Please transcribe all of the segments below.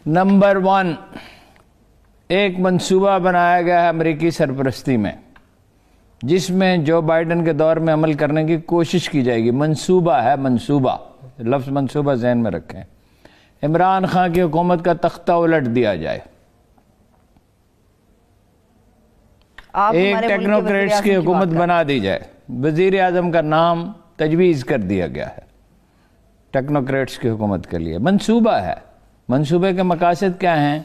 Number 1، ایک منصوبہ بنایا گیا ہے امریکی سرپرستی میں جس میں جو بائیڈن کے دور میں عمل کرنے کی کوشش کی جائے گی۔ منصوبہ ہے، منصوبہ، لفظ منصوبہ ذہن میں رکھیں۔ عمران خان کی حکومت کا تختہ الٹ دیا جائے، ایک ٹیکنوکریٹس کی حکومت بنا دی جائے۔ وزیر اعظم کا نام تجویز کر دیا گیا ہے ٹیکنوکریٹس کی حکومت کے لیے۔ منصوبہ ہے، منصوبے کے مقاصد کیا ہیں؟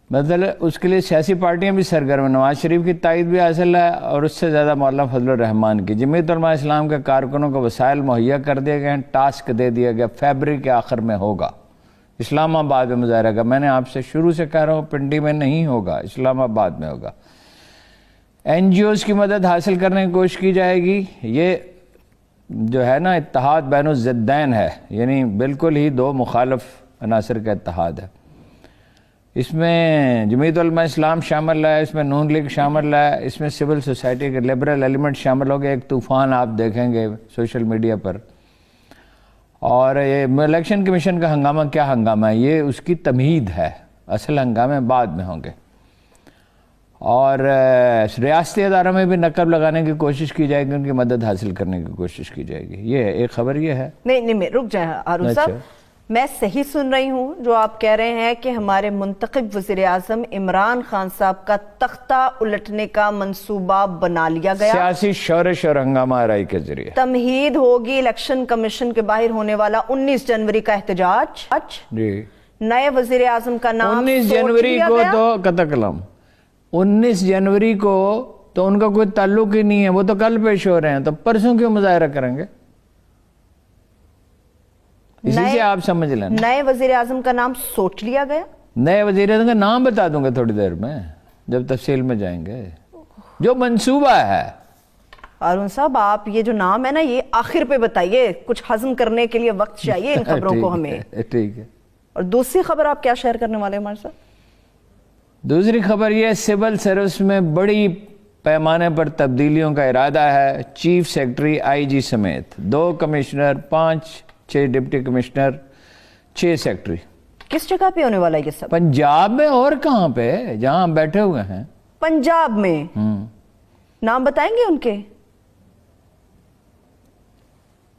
مطلب اس کے لیے سیاسی پارٹیاں بھی سرگرم ہیں، نواز شریف کی تائید بھی حاصل ہے اور اس سے زیادہ مولانا فضل الرحمان کی۔ جمعیت علماء اسلام کے کارکنوں کو وسائل مہیا کر دیے گئے ہیں، ٹاسک دے دیا گیا، فیبرری کے آخر میں ہوگا، اسلام آباد میں مظاہرہ کا۔ میں نے آپ سے شروع سے کہہ رہا ہوں پنڈی میں نہیں ہوگا، اسلام آباد میں ہوگا۔ این جی اوز کی مدد حاصل کرنے کی کوشش کی جائے گی۔ یہ جو ہے نا اتحاد بین الضدین ہے، یعنی بالکل ہی دو مخالف عناصر کا اتحاد ہے۔ اس میں جمعیت علماء اسلام شامل ہے، اس میں نون لیگ شامل ہے، اس میں سول سوسائٹی کے لبرل ایلیمنٹ شامل ہو گئے۔ ایک طوفان آپ دیکھیں گے سوشل میڈیا پر۔ اور یہ الیکشن کمیشن کا ہنگامہ کیا ہنگامہ ہے؟ یہ اس کی تمہید ہے، اصل ہنگامے بعد میں ہوں گے۔ اور ریاستی اداروں میں بھی نقب لگانے کی کوشش کی جائے گی، ان کی مدد حاصل کرنے کی کوشش کی جائے گی۔ یہ ایک خبر یہ ہے۔ نہیں رک جائیں ہارون صاحب، میں صحیح سن رہی ہوں جو آپ کہہ رہے ہیں کہ ہمارے منتخب وزیر اعظم عمران خان صاحب کا تختہ الٹنے کا منصوبہ بنا لیا گیا، سیاسی شورش اور ہنگامہ آرائی کے ذریعے تمہید ہوگی الیکشن کمیشن کے باہر ہونے والا 19 جنوری کا احتجاج۔ جی، نئے وزیر اعظم کا نام 19 جنوری کو تو قطع کلام 19 جنوری کو تو ان کا کوئی تعلق ہی نہیں ہے، وہ تو کل پیش ہو رہے ہیں، تو پرسوں کیوں مظاہرہ کریں گے؟ اسی سے آپ سمجھ لیں۔ نئے وزیر اعظم کا نام سوچ لیا گیا؟ نئے وزیر اعظم کا نام بتا دوں گا تھوڑی دیر میں جب تفصیل میں جائیں گے۔ جو منصوبہ ہے ہارون صاحب، آپ یہ جو نام ہے نا یہ آخر پہ بتائیے، کچھ ہضم کرنے کے لیے وقت چاہیے ان خبروں کو ہمیں۔ ٹھیک ہے۔ اور دوسری خبر آپ کیا شیئر کرنے والے ہیں ہمارے ساتھ؟ دوسری خبر یہ سول سروس میں بڑی پیمانے پر تبدیلیوں کا ارادہ ہے۔ چیف سیکرٹری، آئی جی سمیت 2 کمشنر، 5-6 ڈپٹی کمشنر، 6 سیکرٹری۔ کس جگہ پہ ہونے والا ہے یہ سب؟ پنجاب میں، اور کہاں پہ؟ جہاں ہم بیٹھے ہوئے ہیں پنجاب میں۔ نام بتائیں گے ان کے؟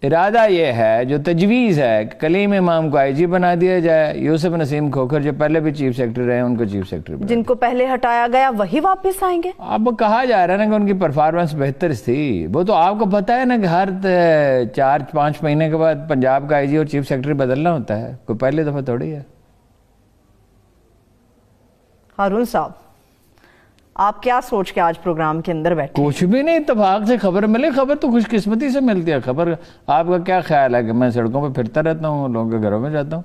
ارادہ یہ ہے، جو تجویز ہے، کلیم امام کو آئی جی بنا دیا جائے، یوسف نسیم کھوکھر جو پہلے بھی چیف سیکرٹری رہے ہیں ان کو چیف سیکرٹری بنا، جن کو پہلے ہٹایا گیا وہی واپس آئیں گے۔ اب کہا جا رہا ہے نا کہ ان کی پرفارمنس بہتر تھی۔ وہ تو آپ کو پتہ ہے نا کہ ہر 4-5 مہینے کے بعد پنجاب کا آئی جی اور چیف سیکرٹری بدلنا ہوتا ہے، کوئی پہلی دفعہ تھوڑی ہے۔ ہارون صاحب، آپ کیا سوچ کے آج پروگرام کے اندر بیٹھے؟ کچھ بھی نہیں، اتفاق سے خبر ملے۔ خبر تو خوش قسمتی سے ملتی ہے۔ خبر آپ کا کیا خیال ہے کہ میں سڑکوں پہ پھرتا رہتا ہوں، لوگوں کے گھروں میں جاتا ہوں؟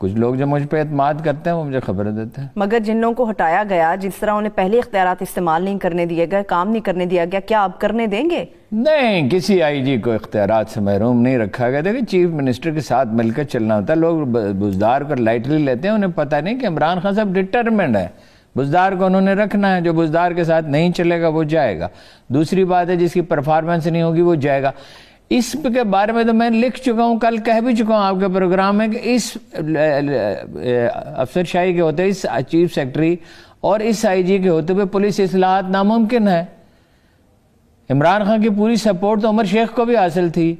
کچھ لوگ جو مجھ پہ اعتماد کرتے ہیں وہ مجھے خبریں دیتے ہیں۔ مگر جن لوگوں کو ہٹایا گیا، جس طرح انہیں پہلے اختیارات استعمال نہیں کرنے دیے گئے، کام نہیں کرنے دیا گیا، کیا آپ کرنے دیں گے؟ نہیں، کسی آئی جی کو اختیارات سے محروم نہیں رکھا گیا۔ دیکھیں، چیف منسٹر کے ساتھ مل کر چلنا ہوتا ہے۔ لوگ بزدار کو لائٹلی لیتے ہیں، انہیں پتہ نہیں کہ عمران خان صاحب ڈٹرمنڈ ہے، بزدار کو انہوں نے رکھنا ہے۔ جو بزدار کے ساتھ نہیں چلے گا وہ جائے گا۔ دوسری بات ہے جس کی پرفارمنس نہیں ہوگی وہ جائے گا۔ اس کے بارے میں تو میں لکھ چکا ہوں، کل کہہ بھی چکا ہوں آپ کے پروگرام میں کہ اس افسر شاہی کے ہوتے اس چیف سیکرٹری اور اس آئی جی کے ہوتے ہوئے پولیس اصلاحات ناممکن ہے۔ عمران خان کی پوری سپورٹ تو عمر شیخ کو بھی حاصل تھی۔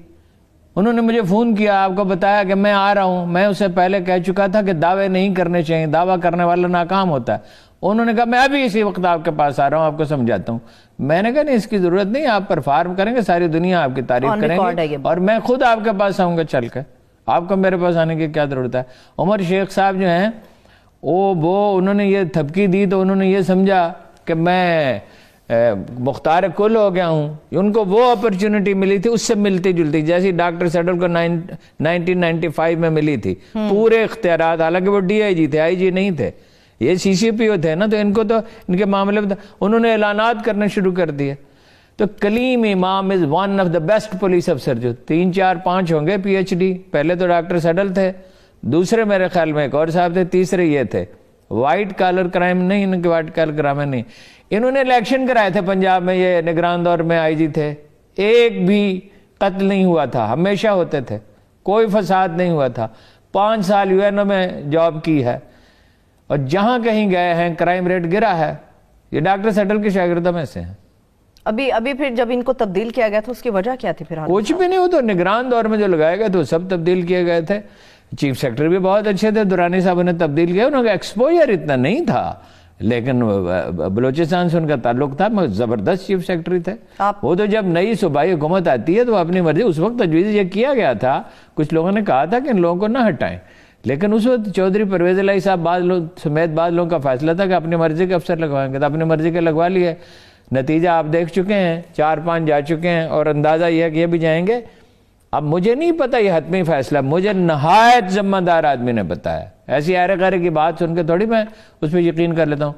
انہوں نے مجھے فون کیا، آپ کو بتایا کہ میں آ رہا ہوں۔ میں اسے پہلے کہہ چکا تھا کہ دعوے نہیں کرنے چاہیے، دعویٰ کرنے والا ناکام ہوتا ہے۔ انہوں نے کہا میں ابھی اسی وقت آپ کے پاس آ رہا ہوں، آپ کو سمجھاتا ہوں۔ میں نے کہا نہیں، اس کی ضرورت نہیں، آپ پرفارم کریں گے، ساری دنیا آپ کی تعریف کریں گے، اور میں خود آپ کے پاس آؤں گا چل کے۔ آپ کو میرے پاس آنے کی کیا ضرورت ہے؟ عمر شیخ صاحب جو ہیں وہ انہوں نے یہ تھپکی دی تو انہوں نے یہ سمجھا کہ میں مختار کل ہو گیا ہوں۔ ان کو وہ اپرچونٹی ملی تھی اس سے ملتی جلتی، جیسی ڈاکٹر سیڈل کو 1995 میں ملی تھی، پورے اختیارات، حالانکہ وہ ڈی آئی جی تھے، آئی جی نہیں تھے، یہ سی سی پی او تھے نا، تو ان کو تو ان کے معاملے میں انہوں نے اعلانات کرنے شروع کر دیے۔ تو کلیم امام is one of the best police افسر، جو 3-4-5 ہوں گے پی ایچ ڈی۔ پہلے تو ڈاکٹر سیڈل تھے، دوسرے میرے خیال میں ایک اور صاحب تھے، تیسرے یہ تھے۔ وائٹ کالر کرائم نہیں، ان کے وائٹ کالر کرائم نہیں۔ انہوں نے الیکشن کرائے تھے پنجاب میں، یہ نگران دور میں آئی جی تھے، ایک بھی قتل نہیں ہوا تھا، ہمیشہ ہوتے تھے، کوئی فساد نہیں ہوا تھا۔ 5 سال UN میں جاب کی ہے اور جہاں کہیں گئے ہیں کرائم ریٹ گرا ہے. یہ ڈاکٹر سیٹل کے شاگردوں میں سے ہیں. ابھی پھر جب ان کو تبدیل کیا گیا تھا اس کی وجہ کیا تھی پھر؟ کچھ بھی نہیں, وہ تو نگران دور میں جو لگائے گئے تھے وہ سب تبدیل کیے گئے تھے. چیف سیکرٹری بھی بہت اچھے تھے, درانی صاحب نے تبدیل کیا. انہوں کا ایکسپوجر اتنا نہیں تھا لیکن بلوچستان سے ان کا تعلق تھا, زبردست چیف سیکرٹری تھے. وہ تو جب نئی صوبائی حکومت آتی ہے تو اپنی مرضی, اس وقت تجویز یہ کیا گیا تھا, کچھ لوگوں نے کہا تھا کہ ان لوگوں کو نہ ہٹائیں, لیکن اس وقت چودھری پرویز الہی صاحب بعض لوگ سمیت بعض لوگوں کا فیصلہ تھا کہ اپنی مرضی کے افسر لگوائیں گے, تو اپنی مرضی کے لگوا لیے. نتیجہ آپ دیکھ چکے ہیں, 4-5 جا چکے ہیں اور اندازہ یہ ہے کہ یہ بھی جائیں گے. اب مجھے نہیں پتا یہ حتمی فیصلہ, مجھے نہایت ذمہ دار آدمی نے بتایا. ایسی ارے غیرے کی بات سن کے تھوڑی میں اس پہ یقین کر لیتا ہوں.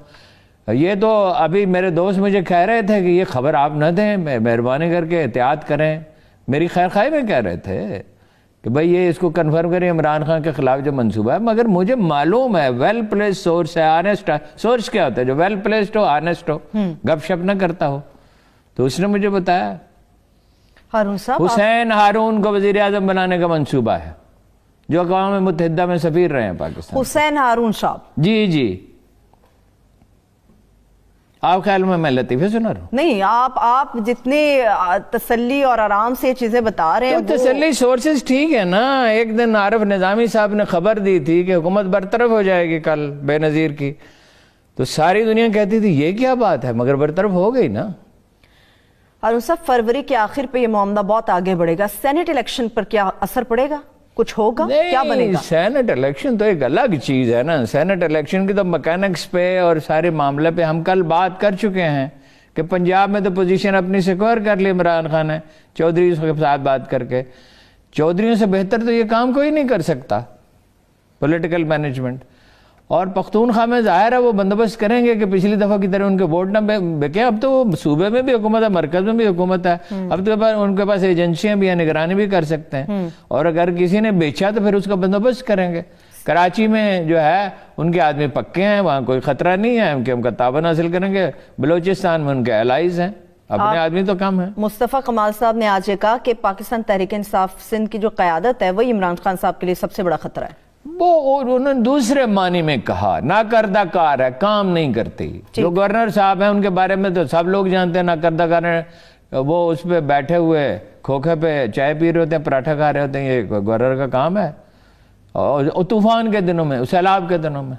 یہ تو ابھی میرے دوست مجھے کہہ رہے تھے کہ یہ خبر آپ نہ دیں, مہربانی کر کے احتیاط کریں. میری خیر خواہی میں کہہ رہے تھے کہ بھئی یہ اس کو کنفرم کریں عمران خان کے خلاف جو منصوبہ ہے. مگر مجھے معلوم ہے ویل پلیس سورس ہے, آنیسٹ سورس کیا ہوتا ہے, جو ویل پلیسڈ ہو, آنیسٹ ہو, گپ شپ نہ کرتا ہو. تو اس نے مجھے بتایا ہارون صاحب حسین ہارون کو وزیر اعظم بنانے کا منصوبہ ہے, جو اقوام متحدہ میں سفیر رہے ہیں پاکستان. حسین ہارون صاحب جی آپ خیال میں لطیفے سنا رہا ہوں؟ نہیں, آپ جتنے تسلی اور آرام سے یہ چیزیں بتا رہے ہیں, تسلی سورسز ٹھیک ہے نا. ایک دن عارف نظامی صاحب نے خبر دی تھی کہ حکومت برطرف ہو جائے گی کل بے نظیر کی, تو ساری دنیا کہتی تھی یہ کیا بات ہے, مگر برطرف ہو گئی نا. ہارون صاحب فروری کے آخر پہ یہ معاملہ بہت آگے بڑھے گا, سینٹ الیکشن پر کیا اثر پڑے گا, کچھ ہوگا, کیا بنے گا؟ سینٹ الیکشن تو ایک الگ چیز ہے نا. سینٹ الیکشن کی تو مکینکس پہ اور سارے معاملے پہ ہم کل بات کر چکے ہیں کہ پنجاب میں تو پوزیشن اپنی سیکور کر لی عمران خان نے چودھری کے ساتھ بات کر کے. چودھریوں سے بہتر تو یہ کام کوئی نہیں کر سکتا پولیٹیکل مینجمنٹ. اور پختونخوا میں ظاہر ہے وہ بندوبست کریں گے کہ پچھلی دفعہ کی طرح ان کے ووٹ نہ بکیں. اب تو وہ صوبے میں بھی حکومت ہے, مرکز میں بھی حکومت ہے, اب تو ان کے پاس ایجنسیاں بھی ہیں, نگرانی بھی کر سکتے ہیں. اور اگر کسی نے بیچا تو پھر اس کا بندوبست کریں گے. کراچی میں جو ہے ان کے آدمی پکے ہیں, وہاں کوئی خطرہ نہیں ہے کہ ان کا تعاون حاصل کریں گے. بلوچستان میں ان کے الائز ہیں, اپنے آدمی تو کم ہیں. مصطفیٰ کمال صاحب نے آج یہ کہا کہ پاکستان تحریک انصاف سندھ کی جو قیادت ہے وہی عمران خان صاحب کے لیے سب سے بڑا خطرہ ہے. وہ انہوں نے دوسرے معنی میں کہا, ناکردہ کار ہے, کام نہیں کرتی. جو گورنر صاحب ہیں ان کے بارے میں تو سب لوگ جانتے ہیں, ناکردہ کار ہیں. وہ اس پہ بیٹھے ہوئے کھوکھے پہ چائے پی رہے ہوتے ہیں, پراٹھا کھا رہے ہوتے ہیں, یہ گورنر کا کام ہے. اور طوفان کے دنوں میں, سیلاب کے دنوں میں.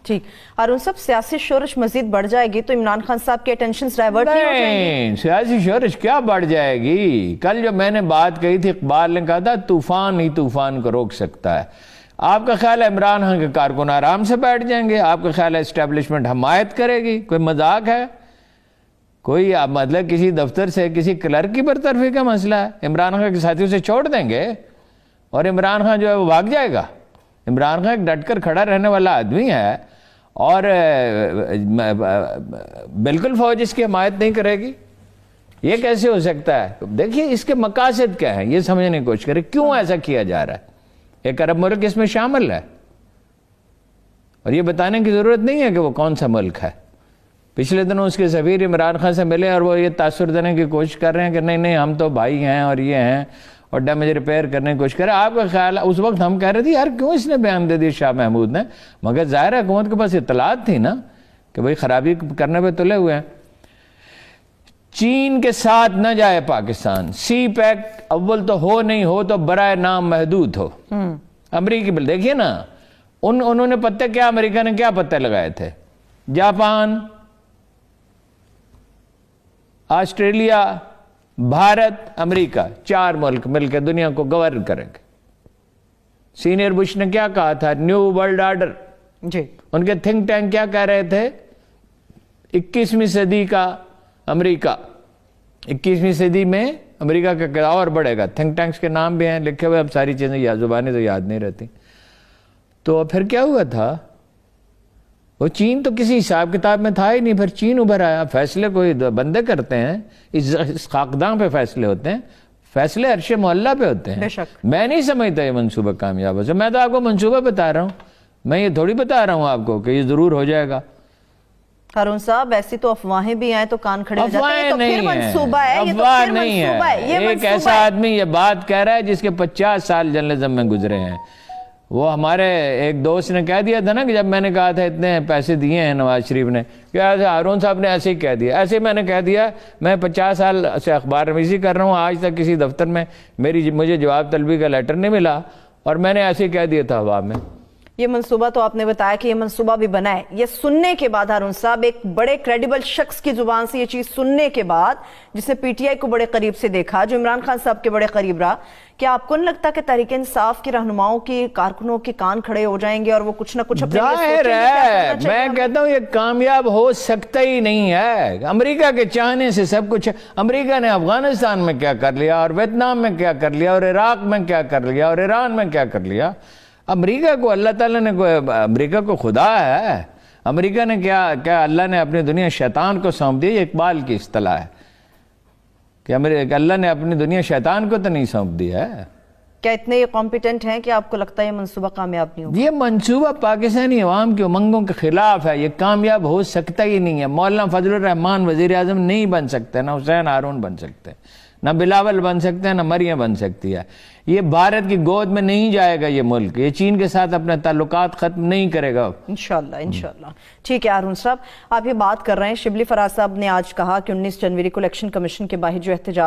ٹھیک. ہارون صاحب سیاسی شورش مزید بڑھ جائے گی تو عمران خان صاحب کے اٹینشنز ڈائیورٹ نہیں ہو جائیں گے؟ نہیں, سیاسی شورش کیا بڑھ جائے گی. کل جو میں نے بات کہی تھی, اقبال نے کہا تھا طوفان ہی طوفان کو روک سکتا ہے. آپ کا خیال ہے عمران خان کے کارکن آرام سے بیٹھ جائیں گے؟ آپ کا خیال ہے اسٹیبلشمنٹ حمایت کرے گی؟ کوئی مذاق ہے؟ کوئی مطلب کسی دفتر سے کسی کلرک کی برطرفی کا مسئلہ ہے؟ عمران خان کے ساتھیوں سے چھوڑ دیں گے اور عمران خان جو ہے وہ بھاگ جائے گا؟ عمران خان ایک ڈٹ کر کھڑا رہنے والا آدمی ہے اور بالکل فوج اس کی حمایت نہیں کرے گی. یہ کیسے ہو سکتا ہے؟ دیکھیے اس کے مقاصد کیا ہیں یہ سمجھنے کی کوشش کریں, کیوں ایسا کیا جا رہا ہے. ایک عرب ملک اس میں شامل ہے اور یہ بتانے کی ضرورت نہیں ہے کہ وہ کون سا ملک ہے. پچھلے دنوں اس کے سفیر عمران خان سے ملے اور وہ یہ تاثر دینے کی کوشش کر رہے ہیں کہ نہیں ہم تو بھائی ہیں اور یہ ہیں, اور ڈیمیج ریپیئر کرنے کی کوشش کر رہے ہیں. آپ کا خیال ہے اس وقت ہم کہہ رہے تھے یار کیوں اس نے بیان دے دیا شاہ محمود نے, مگر ظاہر ہے حکومت کے پاس اطلاعات تھی نا کہ بھئی خرابی کرنے پہ تلے ہوئے ہیں. چین کے ساتھ نہ جائے پاکستان, سی پیک اول تو ہو نہیں ہو تو برائے نام محدود ہو. امریکی بل دیکھیے نا, انہوں نے پتے کیا, امریکہ نے کیا پتے لگائے تھے؟ جاپان, آسٹریلیا, بھارت, امریکہ, 4 ملک مل کے دنیا کو گورن کریں گے. سینئر بش نے کیا کہا تھا؟ New world order. جی ان کے تھنک ٹینک کیا کہہ رہے تھے؟ 21ویں صدی کا امریکہ, 21ویں صدی میں امریکہ کا کردار اور بڑھے گا. تھنک ٹینکس کے نام بھی ہیں لکھے ہوئے, اب ساری چیزیں زبانیں تو یاد نہیں رہتی. تو پھر کیا ہوا تھا؟ وہ چین تو کسی حساب کتاب میں تھا ہی نہیں, پھر چین ابھر آیا. فیصلے کوئی بندے کرتے ہیں, اس خاکداں پہ فیصلے ہوتے ہیں, فیصلے عرش معلیٰ پہ ہوتے ہیں. میں نہیں سمجھتا یہ منصوبہ کامیاب ہو. میں تو آپ کو منصوبہ بتا رہا ہوں, میں یہ تھوڑی بتا رہا ہوں آپ کو کہ یہ ضرور ہو جائے گا. ہارون صاحب ایسی تو افواہیں بھی آئیں تو کان کھڑے ہو جاتے ہیں. یہ تو پھر منصوبہ ہے, افواہ نہیں ہے. ایک ایسا آدمی یہ بات کہہ رہا ہے جس کے 50 سال جرنلزم میں گزرے ہیں. وہ ہمارے ایک دوست نے کہہ دیا تھا نا کہ جب میں نے کہا تھا اتنے پیسے دیے ہیں نواز شریف نے، کہ ایسے ہارون صاحب نے ایسے ہی کہہ دیا، ایسے میں نے کہہ دیا، میں 50 سال سے اخبار نویسی کر رہا ہوں، آج تک کسی دفتر میں مجھے جواب طلبی کا لیٹر نہیں ملا، اور میں نے ایسے ہی کہہ دیا تھا ہوا میں۔ یہ منصوبہ تو آپ نے بتایا کہ یہ منصوبہ بھی بنا ہے، یہ سننے کے بعد ہارون صاحب ایک بڑے کریڈیبل شخص کی زبان سے یہ چیز سننے کے بعد، جس نے پی ٹی آئی کو بڑے قریب سے دیکھا، جو عمران خان صاحب کے بڑے قریب رہا، کیا آپ کو نہیں لگتا کہ تحریک انصاف کے رہنماؤں کی کارکنوں کے کان کھڑے ہو جائیں گے اور وہ کچھ نہ کچھ اپنے لیے سوچیں گے ظاہر کیا کرنا ہے، چاہیے میں ہمیں؟ کہتا ہوں یہ کامیاب ہو سکتا ہی نہیں ہے۔ امریکہ کے چاہنے سے سب کچھ، امریکہ نے افغانستان میں کیا کر لیا، اور ویتنام میں کیا کر لیا، اور عراق میں کیا کر لیا، اور ایران میں کیا کر لیا۔ امریکہ کو اللہ تعالیٰ نے امریکہ کو خدا ہے، امریکہ نے کیا اللہ نے اپنی دنیا شیطان کو سونپ دی، یہ اقبال کی اصطلاح ہے کہ اللہ نے اپنی دنیا شیطان کو تو نہیں سونپ دی ہے۔ کیا اتنے یہ کمپیٹنٹ ہیں کہ آپ کو لگتا ہے یہ منصوبہ کامیاب نہیں ہوگا؟ یہ منصوبہ پاکستانی عوام کی امنگوں کے خلاف ہے، یہ کامیاب ہو سکتا ہی نہیں ہے۔ مولانا فضل الرحمان وزیر اعظم نہیں بن سکتے، نہ حسین ہارون بن سکتے، نہ بلاول بن سکتے ہیں، نہ مریم بن سکتی ہے۔ یہ بھارت کی گود میں نہیں جائے گا یہ ملک، یہ چین کے ساتھ اپنے تعلقات ختم نہیں کرے گا۔ انشاءاللہ انشاءاللہ۔ ٹھیک ہے ہارون صاحب، آپ یہ بات کر رہے ہیں، شبلی فراز صاحب نے آج کہا کہ 19 جنوری کو الیکشن کمیشن کے باہر جو احتجاج